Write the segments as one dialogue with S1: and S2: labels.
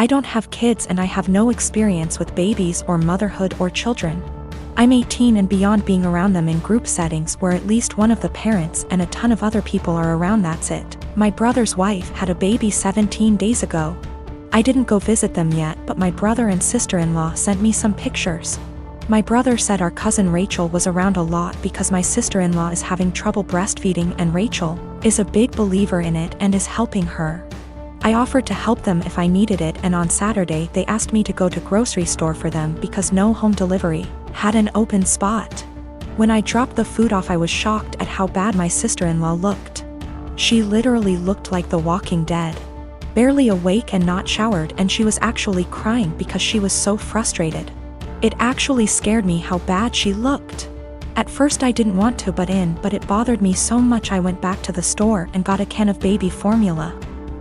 S1: I don't have kids and I have no experience with babies or motherhood or children. I'm 18 and beyond being around them in group settings where at least one of the parents and a ton of other people are around. That's it. My brother's wife had a baby 17 days ago. I didn't go visit them yet, but my brother and sister-in-law sent me some pictures. My brother said our cousin Rachel was around a lot because my sister-in-law is having trouble breastfeeding and Rachel is a big believer in it and is helping her. I offered to help them if I needed it, and on Saturday they asked me to go to grocery store for them because no home delivery had an open spot. When I dropped the food off, I was shocked at how bad my sister-in-law looked. She literally looked like the Walking Dead. Barely awake and not showered, and she was actually crying because she was so frustrated. It actually scared me how bad she looked. At first I didn't want to butt in, but it bothered me so much I went back to the store and got a can of baby formula.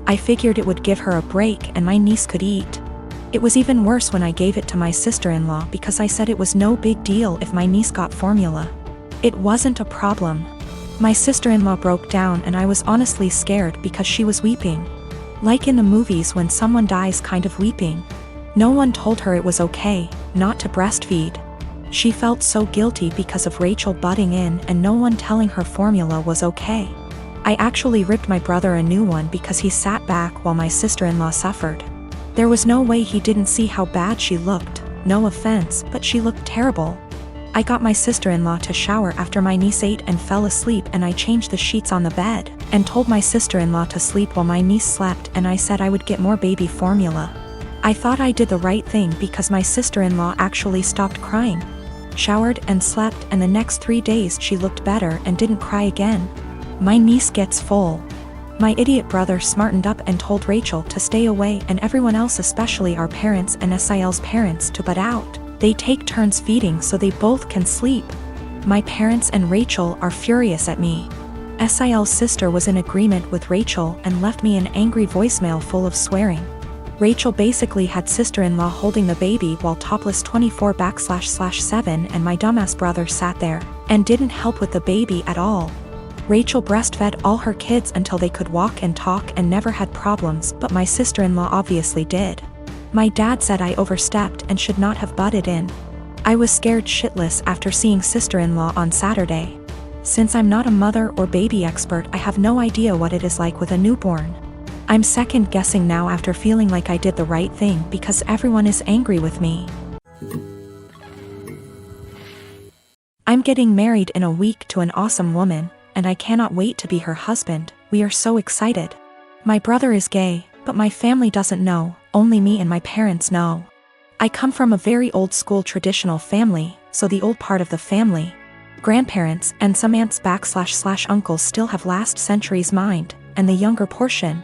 S1: I figured it would give her a break and my niece could eat. It was even worse when I gave it to my sister-in-law because I said it was no big deal if my niece got formula. It wasn't a problem. My sister-in-law broke down and I was honestly scared because she was weeping. Like in the movies when someone dies, kind of weeping. No one told her it was okay not to breastfeed. She felt so guilty because of Rachel butting in and no one telling her formula was okay. I actually ripped my brother a new one because he sat back while my sister-in-law suffered. There was no way he didn't see how bad she looked. No offense, but she looked terrible. I got my sister-in-law to shower after my niece ate and fell asleep, and I changed the sheets on the bed and told my sister-in-law to sleep while my niece slept, and I said I would get more baby formula. I thought I did the right thing because my sister-in-law actually stopped crying, showered and slept, and the next 3 days she looked better and didn't cry again. My niece gets full. My idiot brother smartened up and told Rachel to stay away, and everyone else, especially our parents and SIL's parents, to butt out. They take turns feeding so they both can sleep. My parents and Rachel are furious at me. SIL's sister was in agreement with Rachel and left me an angry voicemail full of swearing. Rachel basically had sister-in-law holding the baby while topless 24/7, and my dumbass brother sat there and didn't help with the baby at all. Rachel breastfed all her kids until they could walk and talk and never had problems, but my sister-in-law obviously did. My dad said I overstepped and should not have butted in. I was scared shitless after seeing sister-in-law on Saturday. Since I'm not a mother or baby expert, I have no idea what it is like with a newborn. I'm second-guessing now after feeling like I did the right thing because everyone is angry with me. I'm getting married in a week to an awesome woman, and I cannot wait to be her husband. We are so excited. My brother is gay, but my family doesn't know, only me and my parents know. I come from a very old school traditional family, so the old part of the family, grandparents and some aunts/uncles still have last century's mind, and the younger portion,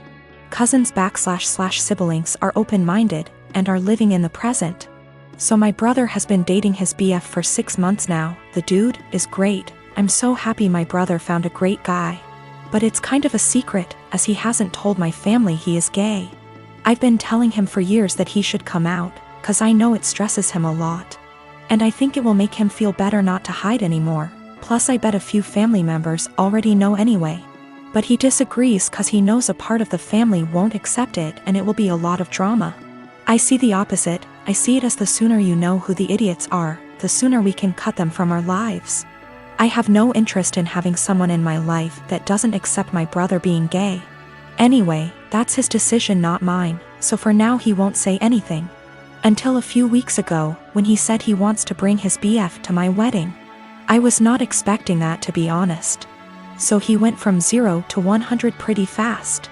S1: cousins/siblings, are open-minded and are living in the present. So my brother has been dating his BF for 6 months now. The dude is great. I'm so happy my brother found a great guy. But it's kind of a secret, as he hasn't told my family he is gay. I've been telling him for years that he should come out, cause I know it stresses him a lot. And I think it will make him feel better not to hide anymore. Plus I bet a few family members already know anyway. But he disagrees cause he knows a part of the family won't accept it and it will be a lot of drama. I see the opposite. I see it as the sooner you know who the idiots are, the sooner we can cut them from our lives. I have no interest in having someone in my life that doesn't accept my brother being gay. Anyway, that's his decision, not mine, so for now he won't say anything. Until a few weeks ago, when he said he wants to bring his BF to my wedding. I was not expecting that, to be honest. So he went from 0 to 100 pretty fast.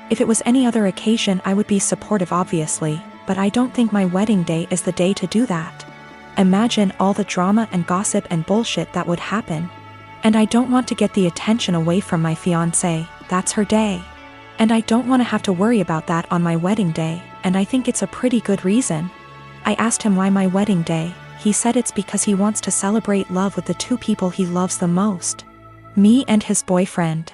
S1: If it was any other occasion I would be supportive obviously, but I don't think my wedding day is the day to do that. Imagine all the drama and gossip and bullshit that would happen. And I don't want to get the attention away from my fiancé. That's her day. And I don't want to have to worry about that on my wedding day, and I think it's a pretty good reason. I asked him why my wedding day. He said it's because he wants to celebrate love with the 2 people he loves the most. Me and his boyfriend.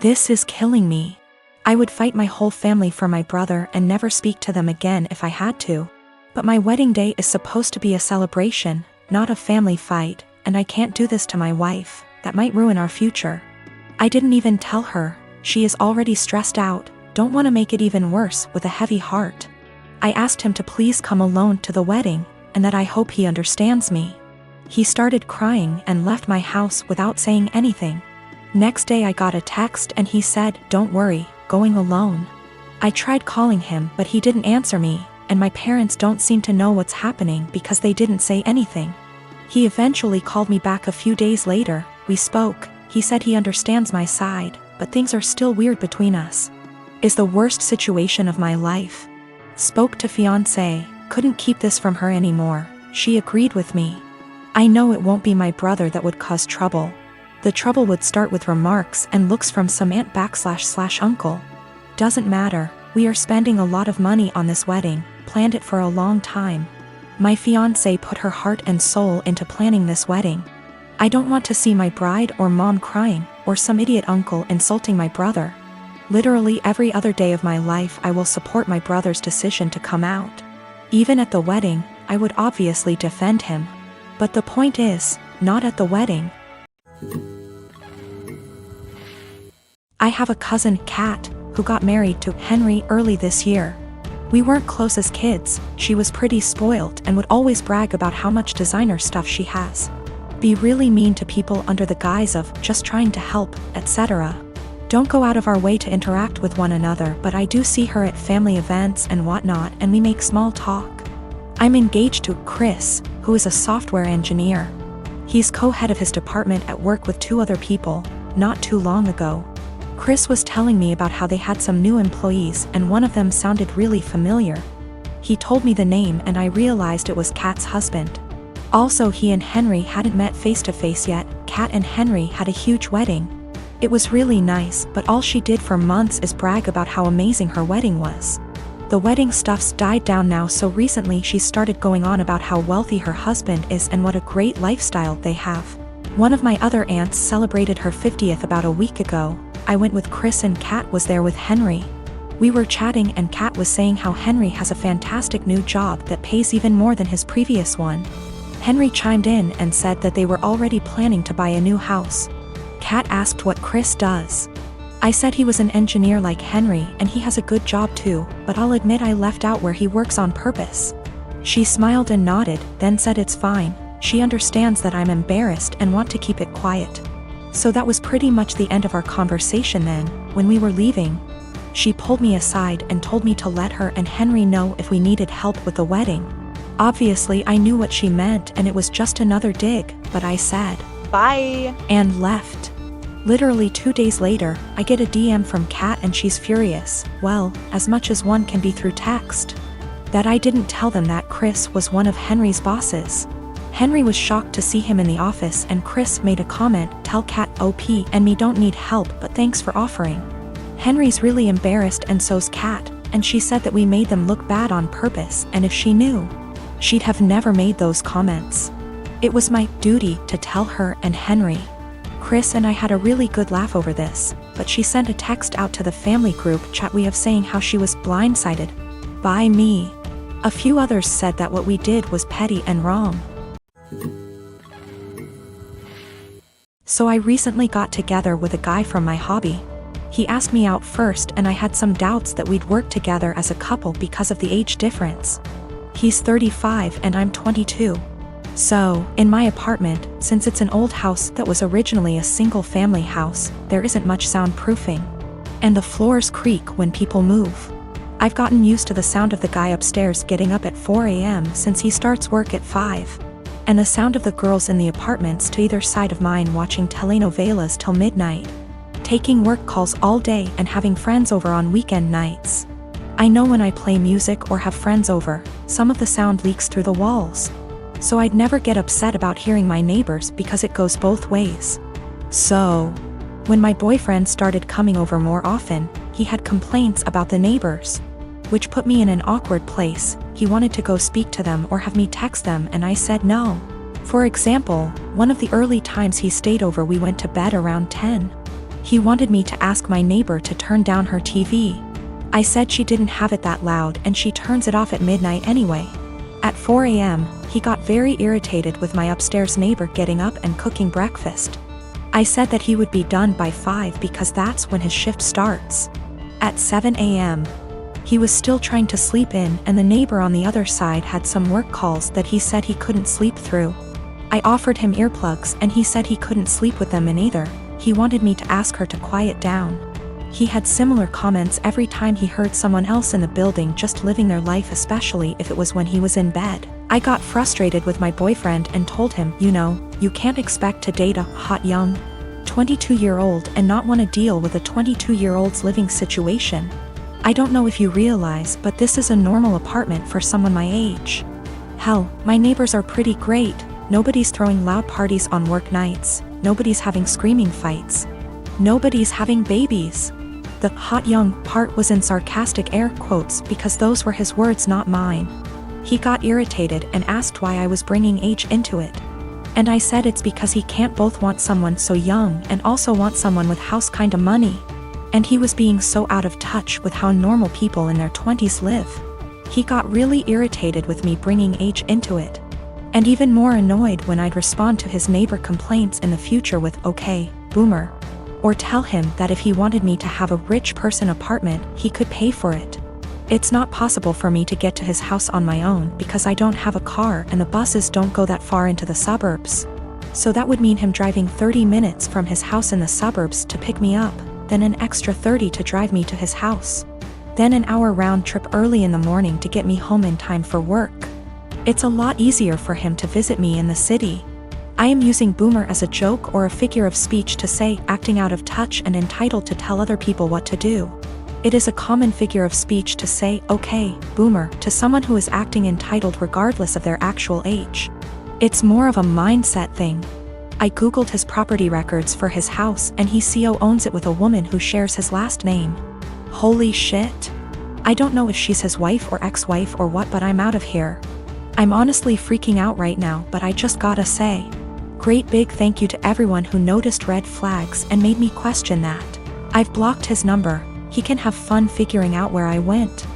S1: This is killing me. I would fight my whole family for my brother and never speak to them again if I had to. But my wedding day is supposed to be a celebration, not a family fight, and I can't do this to my wife. That might ruin our future. I didn't even tell her. She is already stressed out, don't want to make it even worse, with a heavy heart. I asked him to please come alone to the wedding, and that I hope he understands me. He started crying and left my house without saying anything. Next day I got a text and he said, "Don't worry, going alone." I tried calling him but he didn't answer me, and my parents don't seem to know what's happening because they didn't say anything. He eventually called me back a few days later. We spoke. He said he understands my side, but things are still weird between us. Is the worst situation of my life. Spoke to fiancé, couldn't keep this from her anymore. She agreed with me. I know it won't be my brother that would cause trouble. The trouble would start with remarks and looks from some aunt/uncle. Doesn't matter, we are spending a lot of money on this wedding, planned it for a long time. My fiancé put her heart and soul into planning this wedding. I don't want to see my bride or mom crying, or some idiot uncle insulting my brother. Literally every other day of my life I will support my brother's decision to come out. Even at the wedding, I would obviously defend him. But the point is, not at the wedding. I have a cousin, Kat, who got married to Henry early this year. We weren't close as kids. She was pretty spoiled and would always brag about how much designer stuff she has. Be really mean to people under the guise of just trying to help, etc. Don't go out of our way to interact with one another, but I do see her at family events and whatnot, and we make small talk. I'm engaged to Chris, who is a software engineer. He's co-head of his department at work with 2 other people. Not too long ago, Chris was telling me about how they had some new employees and one of them sounded really familiar. He told me the name and I realized it was Kat's husband. Also, he and Henry hadn't met face to face yet. Kat and Henry had a huge wedding. It was really nice, but all she did for months is brag about how amazing her wedding was. The wedding stuff's died down now, so recently she started going on about how wealthy her husband is and what a great lifestyle they have. One of my other aunts celebrated her 50th about a week ago. I went with Chris and Kat was there with Henry. We were chatting and Kat was saying how Henry has a fantastic new job that pays even more than his previous one. Henry chimed in and said that they were already planning to buy a new house. Kat asked what Chris does. I said he was an engineer like Henry and he has a good job too, but I'll admit I left out where he works on purpose. She smiled and nodded, then said it's fine. She understands that I'm embarrassed and want to keep it quiet. So that was pretty much the end of our conversation then. When we were leaving, she pulled me aside and told me to let her and Henry know if we needed help with the wedding. Obviously I knew what she meant and it was just another dig, but I said, "Bye," and left. Literally 2 days later, I get a DM from Kat and she's furious, well, as much as one can be through text. That I didn't tell them that Chris was one of Henry's bosses. Henry was shocked to see him in the office and Chris made a comment, "Tell Kat OP and me don't need help but thanks for offering." Henry's really embarrassed and so's Kat, and she said that we made them look bad on purpose and if she knew, she'd have never made those comments. It was my duty to tell her and Henry. Chris and I had a really good laugh over this, but she sent a text out to the family group chat we have saying how she was blindsided by me. A few others said that what we did was petty and wrong. So I recently got together with a guy from my hobby. He asked me out first and I had some doubts that we'd work together as a couple because of the age difference. He's 35 and I'm 22. So, in my apartment, since it's an old house that was originally a single-family house, there isn't much soundproofing. And the floors creak when people move. I've gotten used to the sound of the guy upstairs getting up at 4 a.m. since he starts work at 5. And the sound of the girls in the apartments to either side of mine watching telenovelas till midnight. Taking work calls all day and having friends over on weekend nights. I know when I play music or have friends over, some of the sound leaks through the walls. So I'd never get upset about hearing my neighbors because it goes both ways. So, when my boyfriend started coming over more often, he had complaints about the neighbors, which put me in an awkward place. He wanted to go speak to them or have me text them and I said no. For example, one of the early times he stayed over we went to bed around 10. He wanted me to ask my neighbor to turn down her TV. I said she didn't have it that loud and she turns it off at midnight anyway. At 4 a.m., he got very irritated with my upstairs neighbor getting up and cooking breakfast. I said that he would be done by 5 because that's when his shift starts. At 7 a.m., He was still trying to sleep in, and the neighbor on the other side had some work calls that he said he couldn't sleep through. I offered him earplugs and he said he couldn't sleep with them in either. He wanted me to ask her to quiet down. He had similar comments every time he heard someone else in the building just living their life, especially if it was when he was in bed. I got frustrated with my boyfriend and told him, you can't expect to date a hot young 22-year-old and not want to deal with a 22-year-old's living situation. I don't know if you realize, but this is a normal apartment for someone my age. Hell, my neighbors are pretty great. Nobody's throwing loud parties on work nights. Nobody's having screaming fights. Nobody's having babies. The hot young part was in sarcastic air quotes because those were his words, not mine. He got irritated and asked why I was bringing age into it. And I said it's because he can't both want someone so young and also want someone with house kinda money. And he was being so out of touch with how normal people in their 20s live. He got really irritated with me bringing age into it. And even more annoyed when I'd respond to his neighbor complaints in the future with, "Okay, boomer." Or tell him that if he wanted me to have a rich person apartment, he could pay for it. It's not possible for me to get to his house on my own because I don't have a car and the buses don't go that far into the suburbs. So that would mean him driving 30 minutes from his house in the suburbs to pick me up, then an extra 30 to drive me to his house. Then an hour round trip early in the morning to get me home in time for work. It's a lot easier for him to visit me in the city. I am using boomer as a joke or a figure of speech to say acting out of touch and entitled to tell other people what to do. It is a common figure of speech to say, "Okay, boomer," to someone who is acting entitled regardless of their actual age. It's more of a mindset thing. I googled his property records for his house and he co-owns it with a woman who shares his last name. Holy shit. I don't know if she's his wife or ex-wife or what, but I'm out of here. I'm honestly freaking out right now, but I just gotta say, great big thank you to everyone who noticed red flags and made me question that. I've blocked his number. He can have fun figuring out where I went.